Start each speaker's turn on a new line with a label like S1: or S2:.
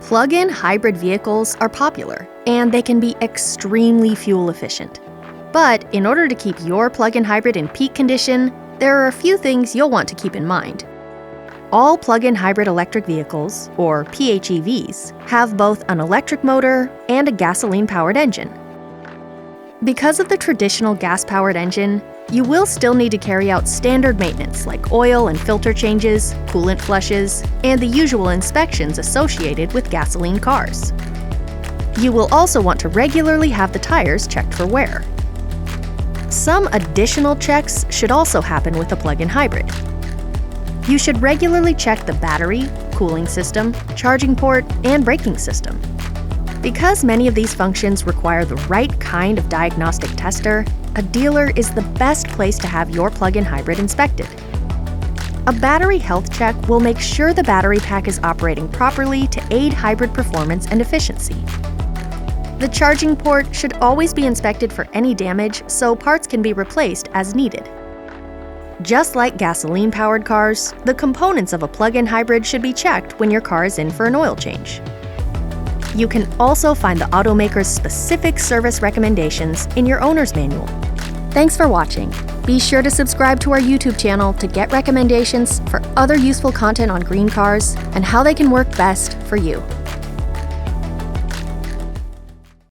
S1: Plug-in hybrid vehicles are popular, and they can be extremely fuel efficient. But in order to keep your plug-in hybrid in peak condition, there are a few things you'll want to keep in mind. All plug-in hybrid electric vehicles, or PHEVs, have both an electric motor and a gasoline-powered engine. Because of the traditional gas-powered engine, you will still need to carry out standard maintenance like oil and filter changes, coolant flushes, and the usual inspections associated with gasoline cars. You will also want to regularly have the tires checked for wear. Some additional checks should also happen with a plug-in hybrid. You should regularly check the battery, cooling system, charging port, and braking system. Because many of these functions require the right kind of diagnostic tester, a dealer is the best place to have your plug-in hybrid inspected. A battery health check will make sure the battery pack is operating properly to aid hybrid performance and efficiency. The charging port should always be inspected for any damage so parts can be replaced as needed. Just like gasoline-powered cars, the components of a plug-in hybrid should be checked when your car is in for an oil change. You can also find the automaker's specific service recommendations in your owner's manual. Thanks for watching. Be sure to subscribe to our YouTube channel to get recommendations for other useful content on GreenCars and how they can work best for you.